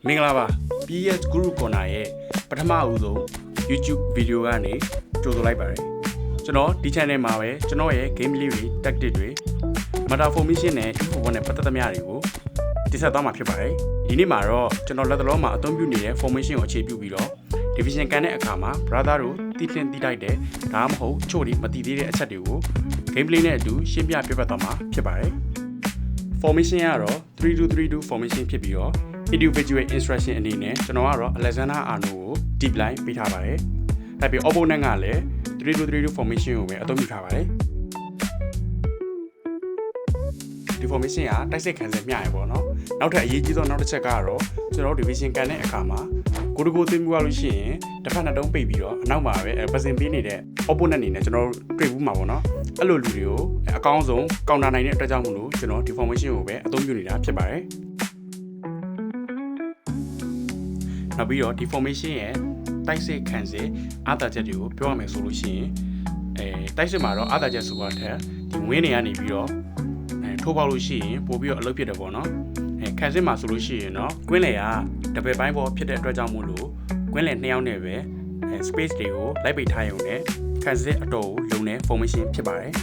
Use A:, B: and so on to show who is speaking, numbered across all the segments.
A: မင်္ဂလာပါ PS Guru Corner ရဲ့ပထမအဦးဆုံး YouTube ဗီဒီယိုကနေကြိုဆိုလိုက်ပါတယ်ကျွန်တော်ဒီ channel မှာပဲကျွန်တော်ရဲ့ game လေးတွေ tactic တွေ meta formation နဲ့ info နဲ့ပတ်သက်သမျှတွေကိုတင်ဆက်သွားမှာဖြစ်ပါတယ်ဒီနေ့မှာတော့ကျွန်တော်လက်သလုံးမှာအသုံးပြုနေတဲ့ formation ကိုအခြေပြုပြီးတော့ division ကန်တဲ့အခါမှာ brother တို့တီးထင်တီးတိုက်တယ်ဒါမှမဟုတ်အချို့တွေမတီးသေးတဲ့အချက်တွေကို gameplay နဲ့အတူရှင်းပြပြသွားမှာဖြစ်ပါတယ် formation ကတော့ 3232 formation ဖြစ်ပြီးတော့ individual instruction အနေနဲ့ကျွန်တော်ကတော့ Alexander Arnold ကို deep line ပေးထားပါတယ်။ဒါပြီး opponent ကလည်း 3232 formation ကိုပဲအသုံးပြုထားပါတယ်။ဒီ formation ကတိုက်စစ်ခံစစ်မျှရပေါ့နော်။နောက်ထပ်အရေးကြီးဆုံးနောက်တစ်ချက်ကတော့ကျွန်တော် division ကန်တဲ့အခါမှာကိုတကိုသိမ်းပြီးလို့ရှိရင်တစ်ဖက်နှစ်တုံးပိတ်ပြီးတော့အနောက်မှာပဲပစင်ပေးနေတဲ့ opponent အနေနဲ့ကျွန်တော်တွေ့ဘူးမှာပေါ့နော်။အဲ့လိုလူတွေကိုအကောင်းဆုံး counter နိုင်တဲ့အတွက်ကြောင့်မလို့ကျွန်တော်ဒီ formation ကိုပဲအသုံးပြုနေတာဖြစ်ပါတယ်။နောက်ပြီးတော့ဒီ formation ရဲ့တိုက်စစ်ခံစစ်အားသာချက်တွေကိုပြောရမယ်ဆိုလို့ရှိရင်တိုက်စစ်မှာတော့အားသာချက်ဆိုတာထက်ဒီဝင်းတွေကနေပြီးတော့ထိုးပေါက်လို့ရှိရင်ပို့ပြီးတော့အလုပ်ဖြစ်တယ်ပေါ့နော်ခံစစ်မှာဆိုလို့ရှိရင်တော့ကွင်းလေကတပယ်ပိုင်းပေါ်ဖြစ်တဲ့အတွက်ကြောင့်မို့လို့ကွင်းလေ2ယောက်နဲ့ပဲspace တွေကိုလိုက်ပိတ်ထားရုံနဲ့ခံစစ်အတော်ကိုလုံတဲ့ formation ဖြစ်ပါတယ်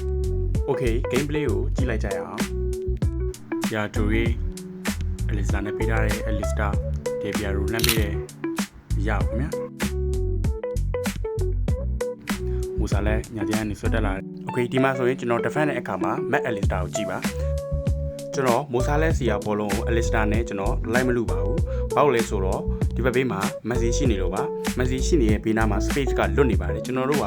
A: Okay gameplay ကိုကြည့်လိုက်ကြရအောင်ရာတိုရီအလီစတာနဲ့ပေးထားတဲ့အလီစတာဒေဘီယာကိုလှမ်းပေးတယ်ရအောင်ခင်ဗျာမူဆာလဲညာကျန်းနေဆွတ်တက်လာတယ် Okay ဒီမှာဆိုရင်ကျွန်တော် defend တဲ့အခါမှာ Matt Alistair ကိုကြည့်ပါကျွန်တော်မိုဆာလဲစီယာဘောလုံးကို Alistair နဲ့ကျွန်တော်လိုက်မလို့ပါဘူးဘာလို့လဲဆိုတော့ဒီဘက်ဘေးမှာ Messi ရှိနေလို့ပါ Messi ရှိနေတဲ့ဘေးနားမှာ space ကလွတ်နေပါတယ်ကျွန်တော်တို့က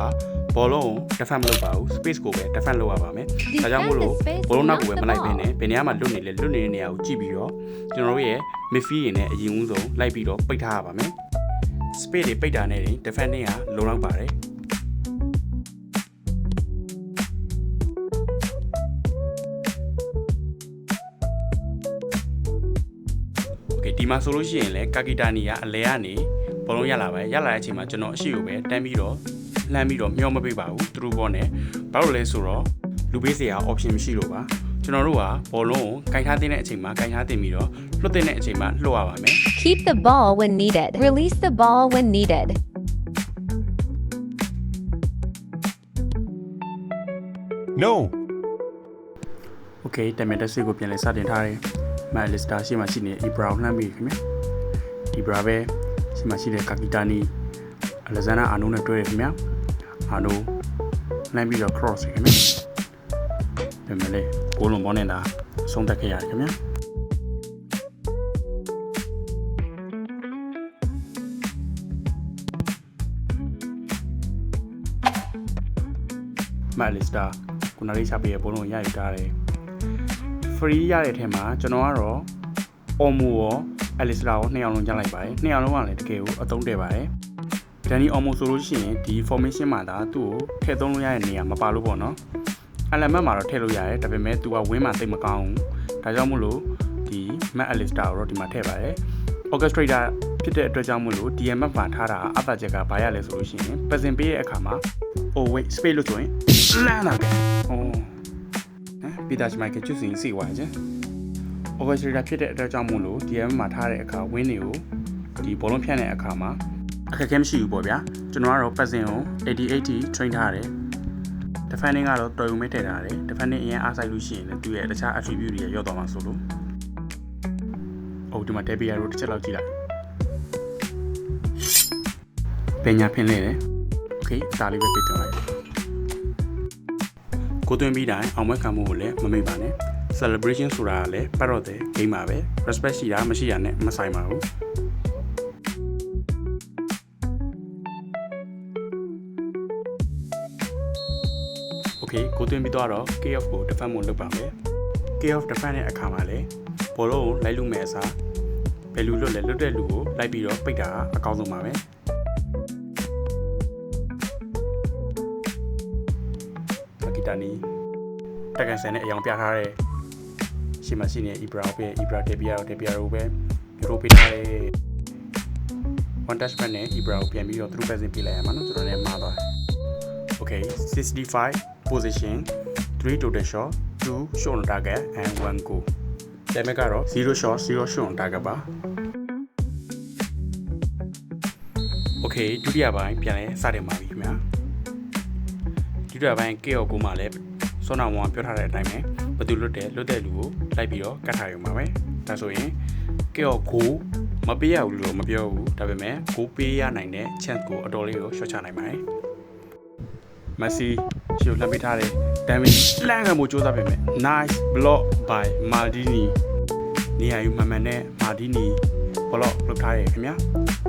A: ဘောလုံးကို defend မလုပ်ပါဘူး space ကိုပဲ defend လုပ်ရပါမယ်ဒါကြောင့်မို့လို့ဘောလုံးနောက်ကိုပဲမလိုက်ဘဲနဲ့ဘယ်နေရာမှာလွတ်နေလဲလွတ်နေတဲ့နေရာကိုကြည့်ပြီးတော့ကျွန်တော်တို့ရဲ့ midfield ရင်းနဲ့အရင်ဦးဆုံးလိုက်ပြီးတော့ပိတ်ထားရပါမယ် space တွေပိတ်တာနဲ့ defending ကလုံလောက်ပါတယ်ဒီမှာဆိုလို့ရှိရင်လည်းကာကီတာနီကအလဲကနေဘောလုံးရလာပဲရလာတဲ့အချိန်မှာကျွန်တော်အရှိကိုပဲတန်းပြီးတော့လှမ်းပြီးတော့မျောမပေးပါဘူးသူတို့ဘောနဲ့ဘာလို့လဲဆိုတော့လူပေးစရာ option မရှိလို့ပါကျွန်တော်တို့ကဘောလုံးကိုကင်ထားတဲ့အချိန်မှာကင်ထားတင်ပြီးတော့လွှတ်တဲ့အချိန်မှာလွှတ်ရပါမယ်
B: Keep the ball when needed. Release the ball when needed.
C: No.
A: Okay တမန်တက်စစ်ကိုပြန်လဲစတင်ထားတယ်မက်လစ်စတာရှိမှရှိနေအီဘရာကိုလှမ်းပြီးခင်ဗျအီဘရာပဲရှိမှရှိတဲ့ကာကီတာနီအလက်ဇန်နာအာနိုနဲ့တွေ့ရခင်ဗျအာနိုလှမ်းပြီးတော့ cross ခင်ဗျဒါမှလည်းကိုလုံးဘောနေတာဆုံးသက်ခဲ့ရတယ်ခင်ဗျမက်လစ်စတာကိုနာလေးချပေးရဘောလုံးရယူထားတယ်free ရတဲ့အထက်မှာကျွန်တော်ကတော့ Omo ရော Alistair ရောနှစ်ယောက်လုံးကြားလိုက်ပါတယ်နှစ်ယောက်လုံးကလည်းတကယ်ကိုအသုံးတည့်ပါတယ်ဒန်နီ Omo ဆိုလို့ရှိရင်ဒီ formation မှာဒါသူ့ကိုထည့်သုံးလို့ရတဲ့နေရာမပါလို့ပေါ့နော် element မှာတော့ထည့်လို့ရတယ်ဒါပေမဲ့သူကဝင်းမှာသိပ်မကောင်းဘူးဒါကြောင့်မို့လို့ဒီ Matt Alistair ကိုတော့ဒီမှာထည့်ပါတယ် orchestrator ဖြစ်တဲ့အတွက်ကြောင့်မို့လို့ DMF မှာထားတာအသာချက်ကဘာရလဲဆိုလို့ရှိရင်ပစင်ပေးရဲ့အခါမှာ oh wait space လို့ဆိုရင်လမ်းလာတယ်Peter Schmeichel ကျွတ်စီစီဝါကျန် orchestrator ဖြစ်တဲ့အတွက်ကြောင့်မို့လို့ DM မှာထားတဲ့အခါဝင်းတွေကိုဒီဘောလုံးဖြန့်တဲ့အခါမှာအခက်အခဲမရှိဘူးပေါ့ဗျာကျွန်တော်ကတော့ပတ်စင်ကို80 train ထားရတယ် defending ကတော့တော်ရုံမဲ့ထည့်ထားတယ် defending အရင်အားဆိုင်လို့ရှိရင်လည်းသူရဲ့တခြား attribute တွေရော့သွားမှာဆိုလို့ဒီမှာ Debbie ရောတစ်ချက်လောက်ကြည့်လိုက်ပညာဖင်လဲတယ် okay ဒါလေးပဲပြတင်လိုက်ကိုသွင်းပြီးတိုင်းအောင်မခံမှုကိုလည်းမမေ့ပါနဲ့ celebration ဆိုတာကလည်းပတ်တော့တဲ့ game ပါပဲ respect ရှိတာမရှိတာနဲ့မဆိုင်ပါဘူး Okay ကိုသွင်းပြီးတော့ KF ကို defend မို့လုပ်ပါမယ် KF defend တဲ့အခါမှာလည်းဘောလုံးကိုလိုက်လို့မဲ့အစားဘယ်လူလွတ်လဲလွတ်တဲ့လူကိုလိုက်ပြီးတော့ပိတ်တာအကောင်းဆုံးပါပဲကီတာနီတက်ကန်ဆန်နဲ့အယောင်ပြထားတဲ့ရှီမရှိနေအီဘရာပဲအီဘရာဒေဘီယာကိုပဲရိုးပေးထားတဲ့ one touch back နဲ့အီဘရာကိုပြန်ပြီးတော့သူတို့ပဲစင်ပြလိုက်ရမှာနော်ကျွန်တော်လည်းမှားသွားတယ် Okay 65 position 3 total shot 2 shot on target and 1 goal ဒါမဲ့ကတော့0 shot 0 shot on target ပါ Okay ဒုတိယပိုင်းပြန်လဲစတင်ပါပြီခင်ဗျာဒုတိယပိုင်း KO ကိုမှလည်းစောနာမောင်ပြောထားတဲ့အတိုင်းပဲဘယ်သူလွတ်တဲ့လူကိုလိုက်ပြီးတော့ကတ်ထားရုံပါပဲဒါဆိုရင် KO ကိုမပေးရဘူးလို့မပြောဘူးဒါပေမဲ့ကိုပေးရနိုင်တဲ့ chance ကိုအတော်လေးကိုရှော့ချနိုင်ပါတယ်မက်ဆီရှုပ်လှမ်းပေးထားတဲ့ damage လှမ်းကမှုစူးစမ်းပေးမယ် nice block by Maldini နေရာယူမှန်မှန်နဲ့ Maldini block လုပ်ထားတယ်ခင်ဗျာ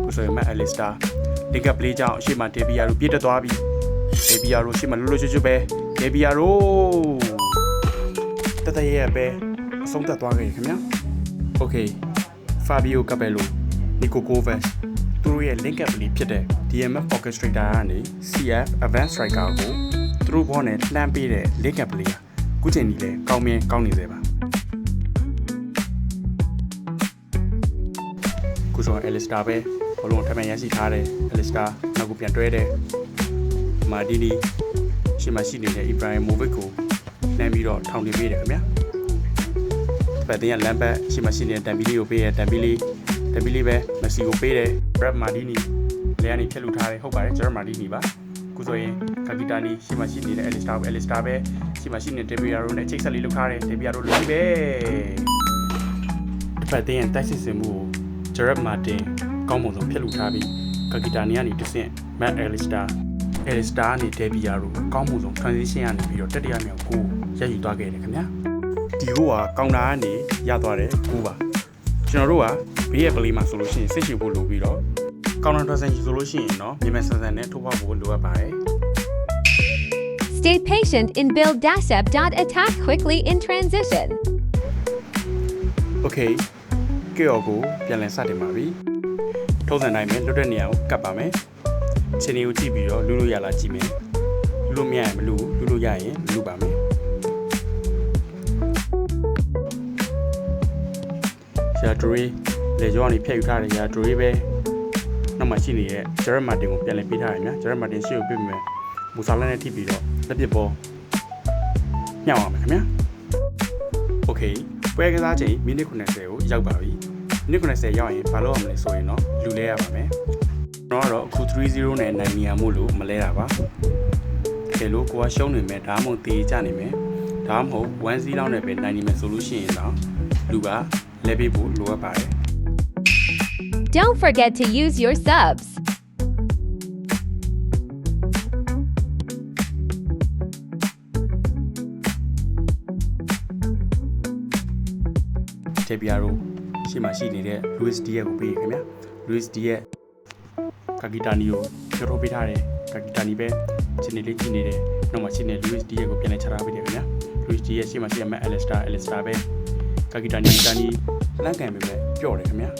A: ကိုဆိုရင်မက် Alistair လင်ကပလေးကြောင့်အရှိမဒေဘီယာတို့ပြည့်တက်သွားပြီဒေဘီယာတို့ရှိမလွတ်လွတ်ချွတ်ချွတ်ပဲဒေဘီယာတို့တတရဲ့ပဲအဆုံးသတ်သွားခဲ့ခင်ဗျာ Okay Fabio Capello Nico Kovac သူတို့ရဲ့ link up လေးဖြစ်တဲ့ DMF Orchestrator ကနေ CF Advanced Striker ကိုသူတို့ဘောနဲ့လှမ်းပေးတဲ့ link up လေးခုချိန်ကြီးလဲကောင်းမြင်ကောင်းနေသေးပါခုဆို Alistair ပဲဘလုံးထမှန်ရရှိထားတယ် Alistair နောက်ကပြန်တွဲတယ် Maldini ရှေ့မှာရှိနေတဲ့ Ibrahimovic ကိုလှမ်းပြီးတော့ထောင်နေပေးတယ်ခင်ဗျာပတ်တင်ကလမ်းဘက်ရှေ့မှာရှိနေတဲ့တမ်ဘီလီကိုပေးတယ်တမ်ဘီလီပဲမက်ဆီကိုပေးတယ် Brad Maldini လဲကနေဖြတ်လူထားတယ်ဟုတ်ပါတယ်ကျွန်တော် Maldini ပါခုဆိုရင်ကာဂီတာနီရှေ့မှာရှိနေတဲ့ Alistair ပဲရှေ့မှာရှိနေတဲ့ Debiaro နဲ့ချိတ်ဆက်လေးလုပ်ထားတယ် Debiaro လွတ်ပြီပဲပတ်တင်ရဲ့တိုက်စစ်စင်မှုကို Gerard Martin ကောင်းမွန်ဆုံးဖြတ်လူထားပြီးကာဂီတာနီကနေတဆင့် Matt Alistair နဲ့ Debiaro ကောင်းမွန်ဆုံး transition ကနေပြီးတော့တတိယမြောက်ကိုရယူသွားခဲ့တယ်ခင်ဗျာဒီဟိုကကောင်တာကနေရသွားတယ်ကိုပါကျွန်တော်တို့ကဘေးရဲ့ပလေးမှာဆိုလို့ရှိရင်စိတ်ရှည်ဖို့လိုပြီးတော့ကောင်တာ transition ဆိုလို့ရှိရင်တော့မြေမဆန်ဆန်နဲ့ထိုးပေါက်ဖို့လိုအပ်ပါတယ်
B: Stay patient in build dash up. Attack quickly in transition.
A: Okay ကေအော်ကိုပြန်လည်စတင်ပါပြီထုံးစံတိုင်းပဲလွတ်တဲ့နေရာကိုကတ်ပါမယ်ခြေနေကိုကြည့်ပြီးတော့လူလို့ရလားကြည့်မယ်လူလို့မရရင်မလူလူလို့ရရင်လူပါမယ်ရာဒရီလေကြောင်းကနေဖျက်ယူထားတဲ့ရာဒရီပဲနောက်မှရှိနေတဲ့ Gerard Martin ကိုပြန်လည်ပေးထားရများ Gerard Martin ရှေ့ကိုပြမယ်မူဆာလာနဲ့ထိပြီးတော့လက်ပစ်ဘောညှောက်အောင်မယ်ခင်ဗျာ Okay ပွဲကစားချိန်မိနစ်90ကိုရောက်ပါပြီမိနစ်90ရောက်ရင်ဘာလုပ်ရမလဲဆိုရင်တော့လူလဲရပါမယ်ကျွန်တော်ကတော့အခု 3-0 နဲ့နိုင်နေရမို့လို့မလဲတာပါကဲလို့ကိုကရှုံးနေမယ်ဒါမှမဟုတ်တေးကြနေမယ်ဒါမှမဟုတ် 1-0 လောက်နဲ့ပဲနိုင်နေမယ်ဆိုလို့ရှိရင်တော့လူကလဲပေးဖို့လိုအပ်ပါတယ်
B: Don't forget to use your subs.
A: Debiaro ရှေ့မှာရှိနေတဲ့ Luis Diaz ကိုပေးရခင်ဗျာ Luis Diaz ကာဂီတာနီကိုကျော်ထုတ်ပေးထားတယ်ကာဂီတာနီပဲခြေနေလေးကြည့်နေတယ်နောက်မှရှိနေ Luis Diaz ကိုပြန်လဲချထားပေးတယ်ခင်ဗျာ Luis Diaz ရှေ့မှာရှိတဲ့ Alistair ပဲကာဂီတာနီလမ်းကန်ပဲပျော့တယ်ခင်ဗျာ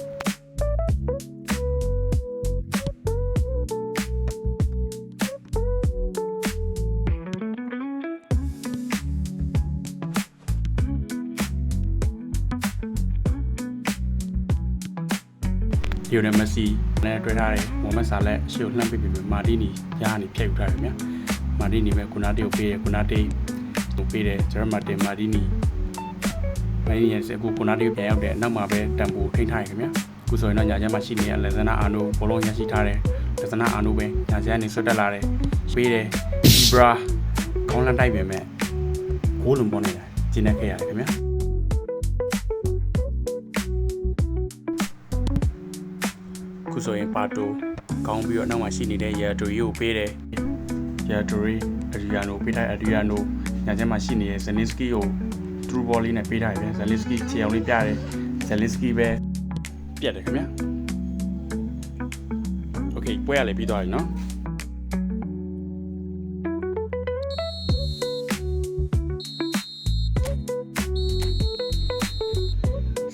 A: ဒီလိုနဲ့မက်ဆီနဲ့တွေ့ထားတယ်မိုမက်ဆာလက်ရှေ့ကိုလှမ်းပစ်ပြီးမာတီနီရာကနေဖျက်ယူထားတယ်ဗျာမာတီနီပဲကုနာတေကိုပေးတယ်ကုနာတေကိုပေးတယ်ဂျာမာတင်မာတီနီရဲ့စကူကုနာတေပြန်ရောက်တယ်နောက်မှာပဲတမ်ပိုထိန်းထားရခင်ဗျာအခုဆိုရင်တော့ညာချမ်းမှာရှိနေတဲ့လက်ဇနာအာနိုဘောလုံးရရှိထားတယ်လက်ဇနာအာနိုပဲညာချမ်းကနေဆွတ်တက်လာတယ်ပေးတယ်ဒီဘရာခေါင်းလန်းတိုက်ပြင်မဲ့ဂိုးလုံးပေါ်နေတာကျင်းနေခဲ့ရတယ်ခင်ဗျာခုဆိုရင်ပါတိုကောင်းပြီးတော့နောက်မှရှိနေတဲ့ရာဒရီကိုပေးတယ်ရာဒရီအရီယာနိုပေးထားအရီယာနိုညာချမ်းမှာရှိနေတဲ့ဇနစ်စကီကိုထရူဘော်လေးနဲ့ပေးထားရပြန်ဇလစ်စကီခြေအောင်လေးပြတယ်ဇလစ်စကီပဲပြတ်တယ်ခင်ဗျာโอเคပွဲရလေပြီးသွားပြီเนาะ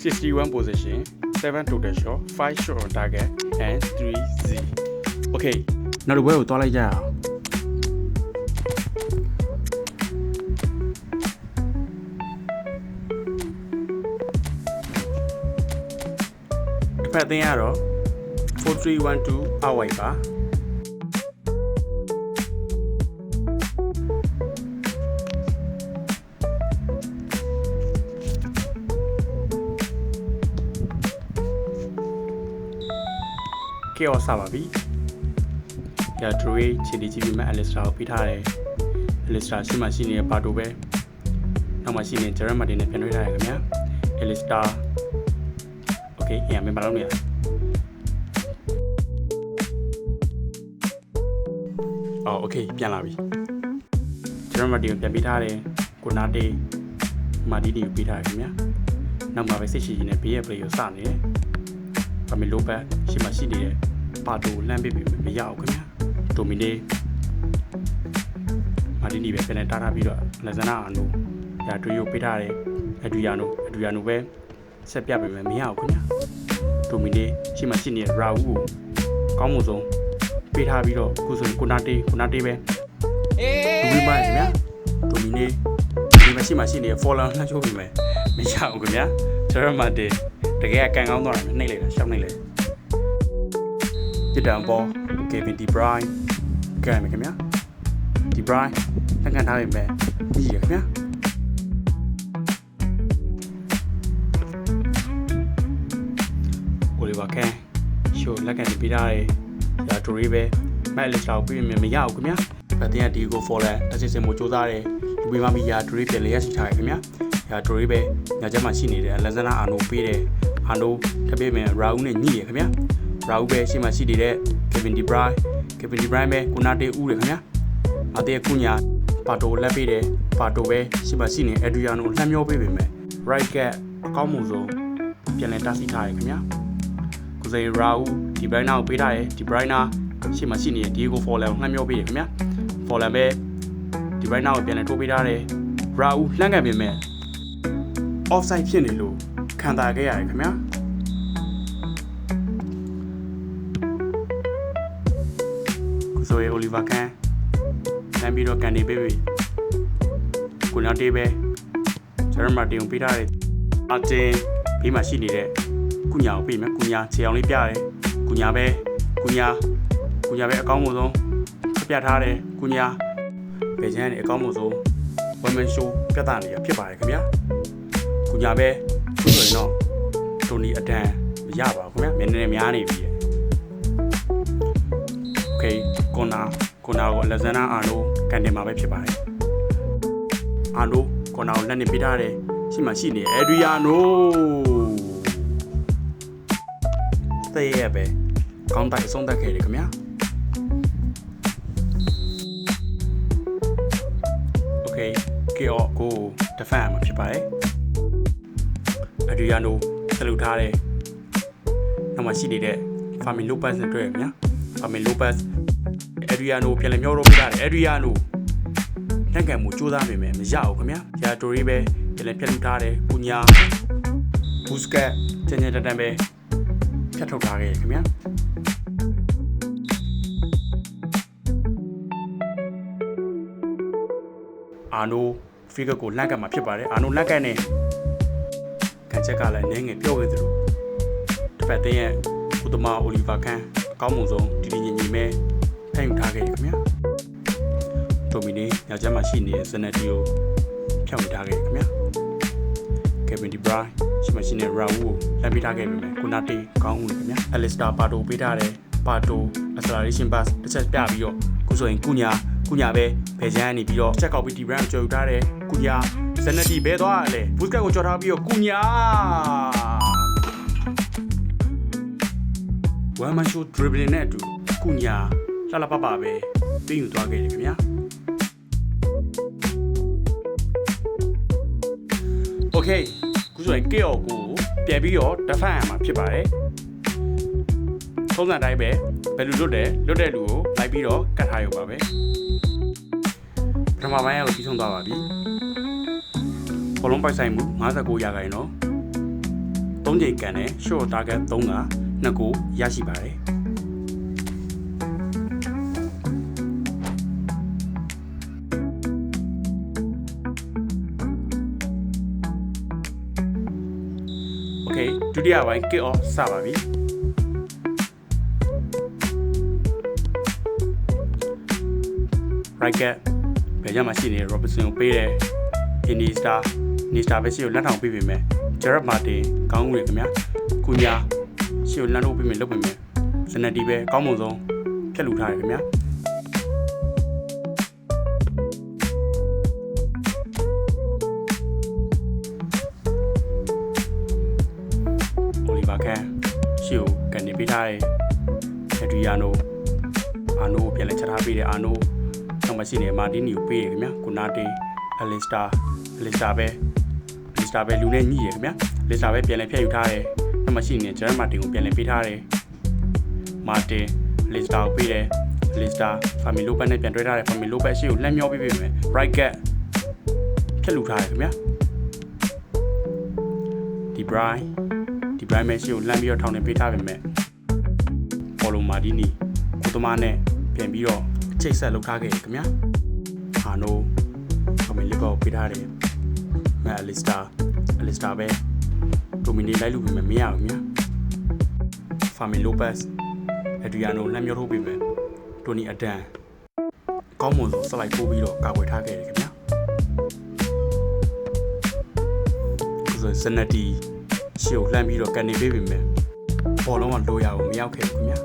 A: 61 position 7 total shot 5 shot on target and 3-0 okay နောက်တစ်ပွဲကိုတွားလိုက်ကြအောင်ဖတ်တင်ရတော့ 4312 away ပါကေအော်စပါပြီ ရာဒရိုချီတီကြီးပြီးမှအလစ်စတာကိုပြီးထားတယ်အလစ်စတာရှိမှရှိနေတဲ့ပါတိုပဲနောက်မှရှိနေဂျရမတ်တင်နဲ့ပြန်တွေ့ထားတယ်ခင်ဗျာအလစ်စတာโอเคအရင်မလုပ်နေရအော်โอเคပြန်လာပြီဂျရမတ်တင်ကိုပြန်ပြီးထားတယ်ကိုနာတေးမာဒီဒီကိုပြီးထားတယ်ခင်ဗျာနောက်မှပဲစစ်ရှိနေဘေးရဲ့ play ကိုစနေတယ်ဗမီလိုဘတ်ရှိမှရှိနေတဲ့ပါတိုလမ်းပေးပြီးမရအောင်ခင်ဗျာဒိုမီနေမာဒီနီပဲပြန်တာထားပြီးတော့လက်ဇနာအာနိုရာဒရီယိုပေးထားတယ်အဒရီယာနိုပဲဆက်ပြပေးမယ်မရအောင်ခင်ဗျာဒိုမီနေရှိမှရှိနေတဲ့ရာဦးကိုကောင်းမှုဆုံးပေးထားပြီးတော့အခုဆိုရင်ကိုနာတေးပဲဒူဘီမိုင်းခင်ဗျာဒိုမီနေဒီမှာရှိနေတဲ့ follow လှမ်းချိုးပေးမယ်မရအောင်ခင်ဗျာဂျရမတ်တေတကယ်ကန်ကောင်းသွားတယ်နှိမ့်လိုက်တာရှောက်နှိမ့်လိုက်ပြစ်တံပေါ်ကေဗင်ဒီဘရိုင်းကန်မယ်ခင်ဗျာဒီဘရိုင်းလက်ခံထားပြီမဲ့ညီရခင်ဗျာအိုလီဗာကန်ရှိုးလက်ခံပြီးထားတယ်ရာဒရီပဲမက်လစ်လောက်ပြီးမရအောင်ခင်ဗျာဗတ်တင်ကဒီကို follow တစ်စစ်စစ်မို့စူးစားတယ်ဒီမှာမီယာဒရီပြန်လျက်ရှိထားတယ်ခင်ဗျာရာဒရီပဲညချက်မှရှိနေတယ်လက်ဇနာအာနိုပေးတယ်အာနိုတပိမယ်ရာဦးနဲ့ညိရခင်ဗျာရာဦးပဲရှိမှရှိနေတဲ့ကေဗင်ဒီဘရိုင်းပဲကိုနာတေးဦးရခင်ဗျာအတေးကုညာပါတိုလက်ပေးတယ်ပါတိုပဲရှိမှရှိနေအဒရီယာနိုလှမ်းပြောပေးပေမဲ့ right gap အကောင်းမှုဆုံးပြန်လည်တားဆီးထားရခင်ဗျာကိုစိန်ရာဦးဒီဘရိုင်းနာကိုပေးထားတယ်ဒီဘရိုင်းနာရှိမှရှိနေတဲ့ဒီကို follow လှမ်းပြောပေးရခင်ဗျာ follow ပဲဒီဘရိုင်းနာကိုပြန်လည်ထိုးပေးထားတယ်ရာဦးလှမ်းကန်ပေမဲ့ offside ဖြစ်နေလို့ခံစားခဲ့ရတယ်ခင်ဗျာကိုဆိုအိုလီဗာကန်လမ်းပြီးတော့ကန်နေပေးပြီကိုနာတေးပဲဂျရမတ်တင်ကိုပေးထားတယ်အတင်းဘေးမှာရှိနေတဲ့ကုညာကိုပေးမယ်ကုညာခြေအောင်လေးပြတယ်ကုညာပဲအကောင်းမှုဆုံးပြထားတယ်ကုညာဘယ်ချမ်းနေအကောင်းမှုဆုံး women show ပြသနေရဖြစ်ပါတယ်ခင်ဗျာကုညာပဲခုဆိုရင်တော့တိုနီအတန်မရပါဘူးခင်ဗျာနည်းနည်းများနေပြီโอเคကိုနာကိုလက်ဇနာအာနိုကန်တင်မှာပဲဖြစ်ပါတယ်အာနိုကိုနာကိုလက်နေပေးထားတယ်ရှိမှရှိနေအဒရီယာနိုသေရပဲကောင်းတိုက်ဆုံးတက်ခဲ့တယ်ခင်ဗျာโอเคKO ကိုဒဖန်မှာဖြစ်ပါတယ်အဒရီယာနိုဆလူထားတယ်နောက်မှရှိနေတဲ့ဖာမီလိုပတ်စ်နဲ့တွေ့ရဗျာဖာမီလိုပတ်စ်အဒရီယာနိုပြန်လည်မျောတော့ပြတာတယ်အဒရီယာနိုလက်ခံမှုစူးစမ်းပေမဲ့မရဘူးခင်ဗျာရာတိုရီပဲပြန်လည်ဖြတ်ထုတ်ထားတယ်ကုညာဘူစကတ်ကျန်တန်ပဲဖြတ်ထုတ်ထားခဲ့ခင်ဗျာအာနိုဖီဂါကိုလန့်ကမှာဖြစ်ပါတယ်အာနိုလန့်ကန်နေချက်ကလည်းနည်းငယ်ပြော့ခဲ့သလိုတစ်ဖက်တင်းရဲ့ဥတမာအိုလီဗာကန်အကောင်းမှုဆုံးတည်တည်ငြိမ်ငြိမ်ပဲဖန်ယူထားခဲ့တယ်ခင်ဗျာဒိုမီနီညချမ်းမှာရှိနေတဲ့ဇနက်တီကိုဖြောင်းထားခဲ့တယ်ခင်ဗျာကေဗင်ဒီဘရိုင်းရှိမှရှိနေတဲ့ရာဦးကိုလမ်းပေးထားခဲ့ပေမဲ့ကိုနာတေးကောင်းဦးနေခင်ဗျာအလစ်စတာပါတိုပေးထားတယ်ပါတို acceleration pass တစ်ချက်ပြပြီးတော့ခုဆိုရင်ကုညာပဲဘယ်ချမ်းနေပြီးတော့ချက်ကောက်ပြီးဒီဘရန်ကြော်ယူထားတယ်ကုညာဇနတီဘဲသွားရလေဘူစကတ်ကိုကြော်ထားပြီးတော့ကုညာဝမ်မန်ရှိုဒရဘလင်းနဲ့အတူကုညာလှပပပဲပြင်ယူသွားခဲ့တယ်ခင်ဗျာโอเคခုဆိုရင် KO ကိုပြန်ပြီးတော့ဒဖန်ရမှာဖြစ်ပါတယ်ထုံးစံတိုင်းပဲဘယ်လိုလွတ်တဲ့လူကိုလိုက်ပြီးတော့ကတ်ထားရုံပါပဲပထမပိုင်းကိုပြီးဆုံးသွားပါပြီဘောလုံးပိုက်ဆိုင်မှု59%ရာခိုင်နှုန်း3ချိန်ကန်နဲ့ short target 3က2ကိုရရှိပါတယ်โอเคဒုတိယပိုင်း kick off စပါပြီright gap ဘယ်ကြမှာရှိနေ Robertson ကိုပေးတယ် Iniesta ပဲရှိကိုလက်ထောင်ပေးပေမဲ့ Gerard Martin ကောင်းဦးရခင်ဗျာကုညာရှိကိုလမ်းလို့ပေးမယ်လုပ်ပေးမယ်ဇနတီပဲကောင်းမွန်ဆုံးဖြတ်လူထားတယ်ခင်ဗျာ ရှေ့ကိုကန်နေပေးထားတယ်အဒရီယာနိုအာနိုပြန်လဲချက်ထားပေးတယ်အာနိုနောက်မှရှိနေမာတီနီကိုပေးရခင်ဗျာကိုနာတေအလစ်စတာပဲလူနဲ့ညှိရခင်ဗျာလစ်စတာပဲပြန်လဲဖျက်ယူထားတယ်နောက်မှရှိနေဂျယ်မာတင်ကိုပြန်လဲပေးထားတယ်မာတင်လစ်စတာကိုပေးတယ်လစ်စတာဖာမီလိုဘတ်နဲ့ပြန်တွဲထားတယ်ဖာမီလိုဘတ်ရှေ့ကိုလှမ်းမြောပေးပေးမယ် right gap ဖြတ်လူထားတယ်ခင်ဗျာဒီဘရိုင်းမဲရှေ့ကိုလှမ်းပြီးတော့ထောင်နေပေးထားပေမဲ့ပေါ်လိုမာဒီနီကိုသမားနဲ့ပြန်ပြီးတော့အချိတ်ဆက်လုပ်ထားခဲ့ခင်ဗျာဟာနိုဖာမီလိုကိုပေးထားတယ်မဲအလစ်စတာပဲဒိုမီနီလိုက်လို့ပြင်မရဘူးမြာဖာမီလိုပတ်စ်အဒရီယာနိုလှမ်းမြောထုတ်ပေးမယ်တိုနီအဒန်ကောင်းမွန်ဆုံးစလိုက်ပို့ပြီးတော့ကာကွယ်ထားခဲ့တယ်ခင်ဗျာဆိုစနတီရှေ့ကိုလှမ်းပြီးတော့ကန်နေပေးပေမဲ့ဘောလုံးကလိုရအောင်မရောက်ခဲ့ဘူးခင်ဗျာ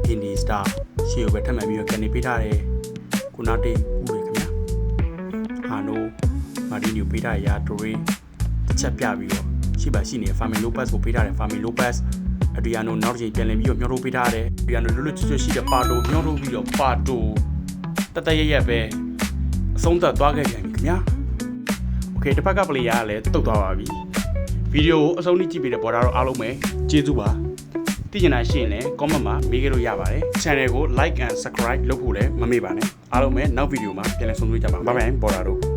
A: အင်ဒီစတာရှေ့ကိုပဲထပ်မှန်ပြီးတော့ကန်နေပေးထားတယ်ကုနာတေဦးရခင်ဗျာဟာနိုမာဒီနီကိုပေးထားရဒိုရီတစ်ချက်ပြပြီးတော့ရှိနေဖာမီလိုပတ်စ်ကိုပေးထားတယ်ဖာမီလိုပတ်စ်အဒရီယာနိုနောက်တစ်ချိန်ပြန်လည်ပြီးတော့မျောထုတ်ပေးထားတယ်အဒရီယာနိုလွတ်လွတ်ကျွတ်ရှိတဲ့ပါတိုမျောထုတ်ပြီးတော့ပါတိုတရက်ပဲအဆုံးသတ်သွားခဲ့ပြန်ပြီခင်ဗျာโอเคတစ်ဖက်ကပလေယာကလည်းတုတ်သွားပါပြီဗီဒီယိုကိုအဆုံးထိကြည့်ပေးတဲ့ပေါ်တာတော့အားလုံးပဲကျေးဇူးပါသိချင်တာရှိရင်လည်း comment မှာမေးခဲ့လို့ရပါတယ် channel ကို like and subscribe လုပ်ဖို့လည်းမမေ့ပါနဲ့အားလုံးပဲနောက်ဗီဒီယိုမှာပြန်လည်ဆုံတွေ့ကြပါမယ် bye bye ပေါ်တာတော့